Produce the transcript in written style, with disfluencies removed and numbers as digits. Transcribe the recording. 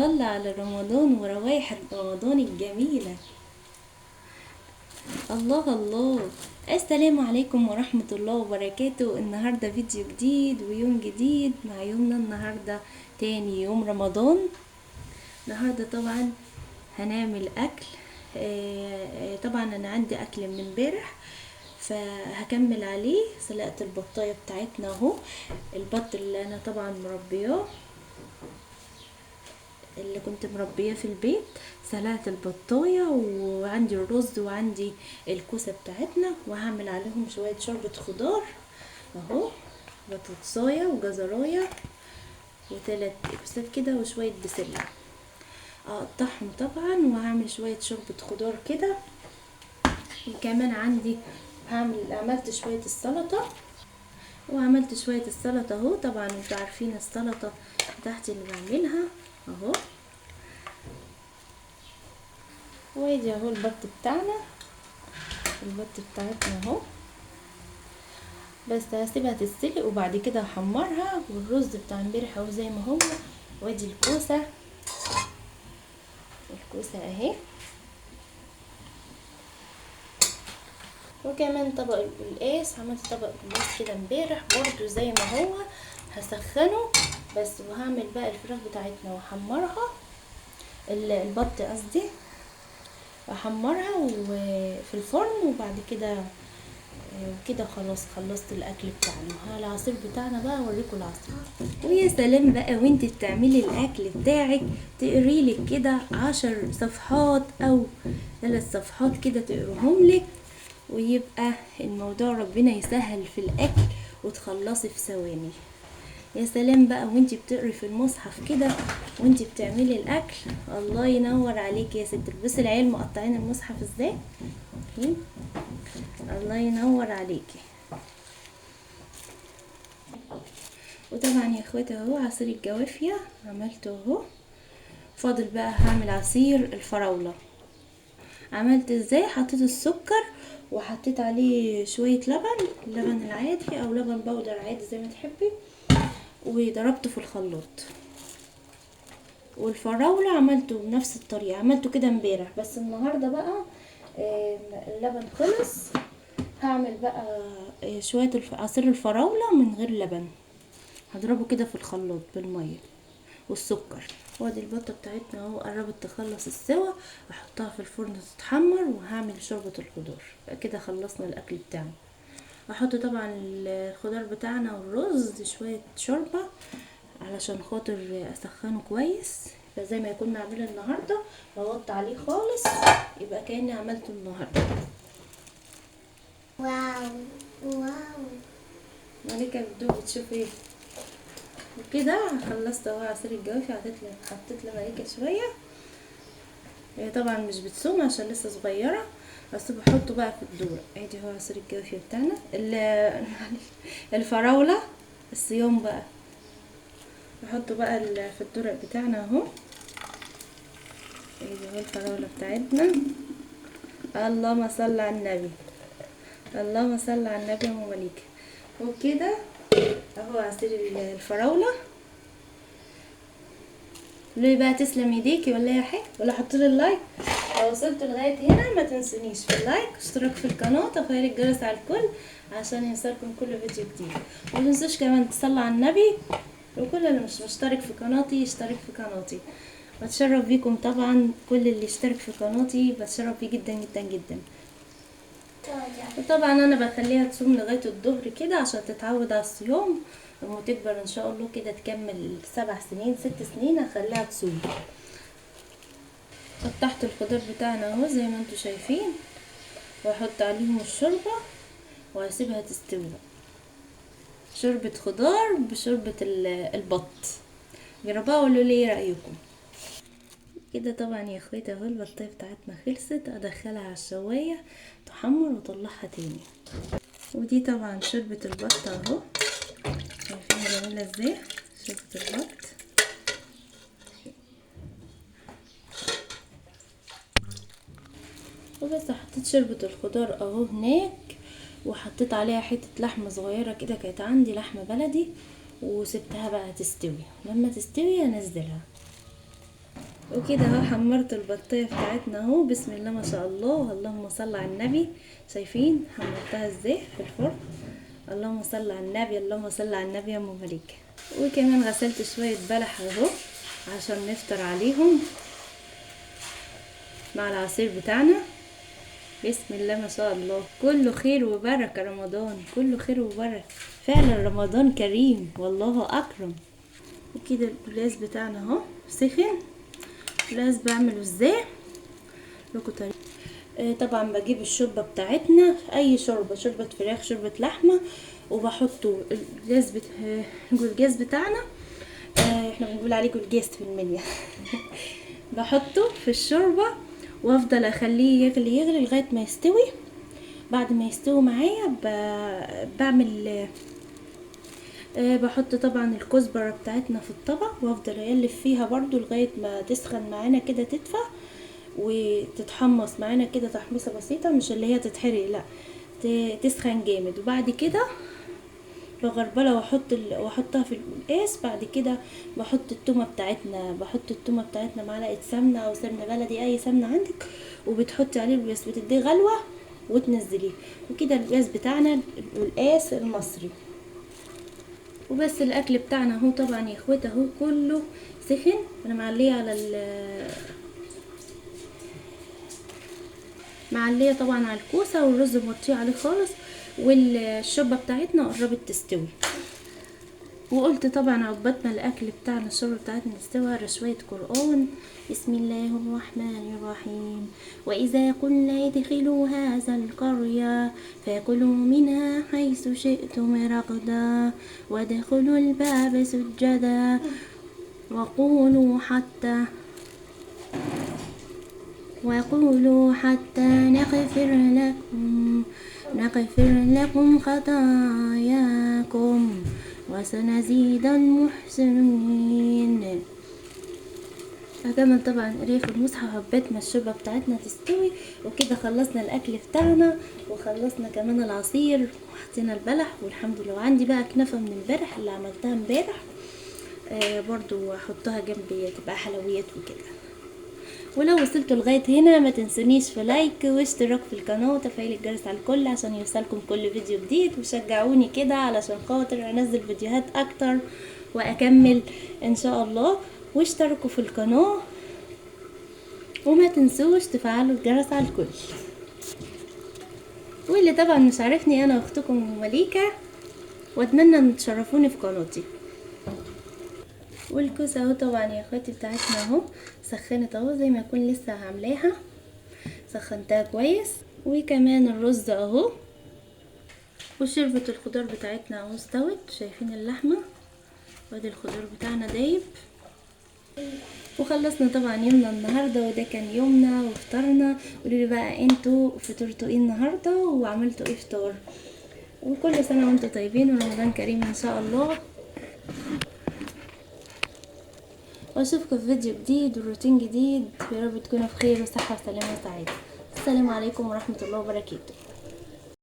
الله على رمضان وروايح رمضان الجميلة. الله الله. السلام عليكم ورحمة الله وبركاته. النهاردة فيديو جديد ويوم جديد مع يومنا النهاردة تاني يوم رمضان. النهاردة طبعا هنعمل اكل. طبعا انا عندي اكل من امبارح فهكمل عليه. سلقت البطاية بتاعتنا اهو، البط اللي انا طبعا مربياه، اللي كنت مربيه في البيت. سلقت البطايه وعندي الرز وعندي الكوسه بتاعتنا، وهعمل عليهم شويه شوربه خضار اهو، بطاطسايه وجزرايه وثلاث كوسات كده وشويه بسله. اقطعهم طبعا وهعمل شويه شوربه خضار كده. وكمان عندي عملت شويه السلطه، وعملت شويه السلطه اهو. طبعا انتوا عارفين السلطه بتاعتي اللي بعملها اهو. وادي اهو البط بتاعنا، البط بتاعتنا اهو. بس هسيبها تتسلق وبعد كده هحمرها. والرز بتاع امبارح اهو زي ما هو. وادي الكوسه، الكوسه اهي. وكمان طبق القلقاس، عملت طبق القلقاس كده امبارح برضو زي ما هو. هسخنه بس، وهعمل بقى الفراخ بتاعتنا واحمرها، البط قصدي، احمرها وفي الفرن. وبعد كده خلاص خلصت الاكل بتاعنا. العصير بتاعنا بقى اوريكم العصير. ويا سلام بقى وانت بتعملي الاكل بتاعك، تقري لك كده 10 صفحات او 3 صفحات كده تقرهم لك، ويبقى الموضوع ربنا يسهل في الاكل وتخلصي في ثواني. يا سلام بقى وانتي بتقري في المصحف كده وانتي بتعملي الاكل. الله ينور عليك يا ست. بصي العيال مقطعين المصحف ازاي. الله ينور عليكي. وطبعا يا اخواتي اهو عصير الجوافية عملته اهو. فاضل بقى هعمل عصير الفراولة. عملت ازاي؟ حطيت السكر وحطيت عليه شوية اللبن العادي او لبن بودر عادي زي ما تحبي، وضربته في الخلاط. والفراولة عملته بنفس الطريقة، عملته كده امبارح. بس النهاردة بقى اللبن خلص، هعمل بقى شوية عصير الفراولة من غير لبن. هضربه كده في الخلاط بالمية والسكر. وادي البطة بتاعتنا اهو قربت تخلص السوا، احطها في الفرن تتحمر وهعمل شوربة الخضار. كده خلصنا الاكل بتاعنا. احط طبعا الخضار بتاعنا والرز شوية شوربة علشان خاطر اسخنه كويس، فزي ما يكون معمول النهاردة بغطي عليه خالص، يبقى كأني عملته النهاردة. واو واو. مالكة بتدوق بتشوف ايه. وكده خلصت اهو عصير الجوافي. حطيت لمالكة شوية. هي طبعا مش بتصوم عشان لسه صغيرة، بس بحطه بقى في الدورة. ادي هو عصير الجوافي بتاعنا. الفراولة الصيام بقى بحطه بقى في الدورق بتاعنا اهو. ادي هو الفراولة بتاعتنا. اللهم صل على النبي، اللهم صل على النبي يا ام مليكة. وكده اهو عصير الفراولة. ليه بقى تسلم ايديكي ولا يا حاجة، ولا حطولي اللايك. لو وصلتوا لغاية هنا ما تنسونيش في اللايك واشتراك في القناة وتفعيل الجرس على الكل عشان يوصلكم كل فيديو جديد. وما تنسوش كمان تصلوا على النبي، وكل اللي مش مشترك في قناتي يشترك في قناتي. بتشرف بيكم طبعا، كل اللي يشترك في قناتي بتشرف بيه جدا جدا جدا. وطبعا انا بخليها تصوم لغاية الظهر كده عشان تتعود على الصيام. لما تكبر ان شاء الله كده تكمل 7 سنين 6 سنين هخليها تصوم. قطعت الخضار بتاعنا اهو زي ما انتوا شايفين، واحط عليهم الشوربة وهسيبها تستوي. شوربة خضار بشوربة البط. جربوها وقولوا لي ايه رأيكم. كده طبعا يا اخواتي اهو البطايه بتاعتنا خلصت. ادخلها على الشوايه تحمر واطلعها تاني. ودي طبعا شوربه البط اهو، شايفين جميله ازاي شوربه البط. وبس حطيت شوربه الخضار اهو هناك، وحطيت عليها حته لحمه صغيره كده كانت عندي لحمه بلدي، وسبتها بقى تستوي. لما تستوي انزلها. وكده اهو حمرت البطية بتاعتنا اهو، بسم الله ما شاء الله، اللهم صل على النبي. شايفين حمرتها ازاي في الفرن؟ اللهم صل على النبي، اللهم صل على النبي يا ام مليكة. وكمان غسلت شوية بلح اهو عشان نفطر عليهم مع العصير بتاعنا. بسم الله ما شاء الله، كله خير وبركة رمضان، كله خير وبركة فعلا، رمضان كريم والله اكرم. وكده البلاس بتاعنا اهو سخن. البلاس بعمله ازاي لكم طريقة. طبعا بجيب الشوربه بتاعتنا، اي شوربه، شوربه فراخ، شوربه لحمه، وبحطه الجولجاز بتاعنا. احنا بنقول عليه جولجاز في المنيا. بحطه في الشوربه وافضل اخليه يغلي يغلي لغايه ما يستوي. بعد ما يستوي معايا بعمل بحط طبعا الكزبره بتاعتنا في الطبق وافضل اقلب فيها برضو لغايه ما تسخن معانا كده، تدفى وتتحمص معانا كده تحميصه بسيطه، مش اللي هي تتحرق، لا تسخن جامد. وبعد كده بغربلها واحطها في القاس. بعد كده بحط التومه بتاعتنا، معلقه سمنه او سمنه بلدي، اي سمنه عندك، وبتحطي عليه القاس، بتديه غلوه وتنزليه. وكده القاس بتاعنا القاس المصري. وبس الاكل بتاعنا اهو طبعا يا اخوات اهو كله سخن. انا معليه طبعا على الكوسه، والرز مغطيه عليه خالص، والشوربه بتاعتنا قربت تستوي. وقلت طبعا عقبال ما الاكل بتاعنا الشوربه بتاعتنا تستوي على شويه قران. بسم الله الرحمن الرحيم. واذا قلنا ادخلوا هذا القريه فكلوا منها حيث شئتم رغدا وادخلوا الباب سجدا وقولوا حتى نغفر لكم خطاياكم وسنزيد المحسنين. هكمل طبعا قرايه المصحف حبيت ما الشوربه بتاعتنا تستوي. وكده خلصنا الاكل بتاعنا وخلصنا كمان العصير وحطينا البلح والحمد لله. وعندي بقى كنافه من امبارح اللي عملتها امبارح، برضو احطها جنبي تبقى حلويات وكده. ولو وصلتوا لغايه هنا ما تنسونيش في لايك واشتراك في القناه وتفعيل الجرس على الكل عشان يوصلكم كل فيديو جديد، وشجعوني كده علشان خاطر انزل فيديوهات اكتر واكمل ان شاء الله. واشتركوا في القناه وما تنسوش تفعلوا الجرس على الكل. واللي طبعا مش عارفني، انا اختكم مليكه، واتمنى ان تشرفوني في قناتي. والكوسه اهو طبعا يا اخواتي بتاعتنا اهو سخنت اهو زي ما اكون لسه عاملاها، سخنتها كويس. وكمان الرز اهو، وشوربه الخضار بتاعتنا اهو استوت. شايفين اللحمه وادي الخضار بتاعنا دايب. وخلصنا طبعا يومنا النهارده، وده كان يومنا وفطرنا. قولولي بقى انتوا فطرتوا ايه النهارده وعملتوا ايه فطار. وكل سنه وانتوا طيبين ورمضان كريم ان شاء الله. واشوفكم في فيديو جديد وروتين جديد. يا رب تكونوا بخير وصحه وسلامه وسعاده. السلام عليكم ورحمه الله وبركاته.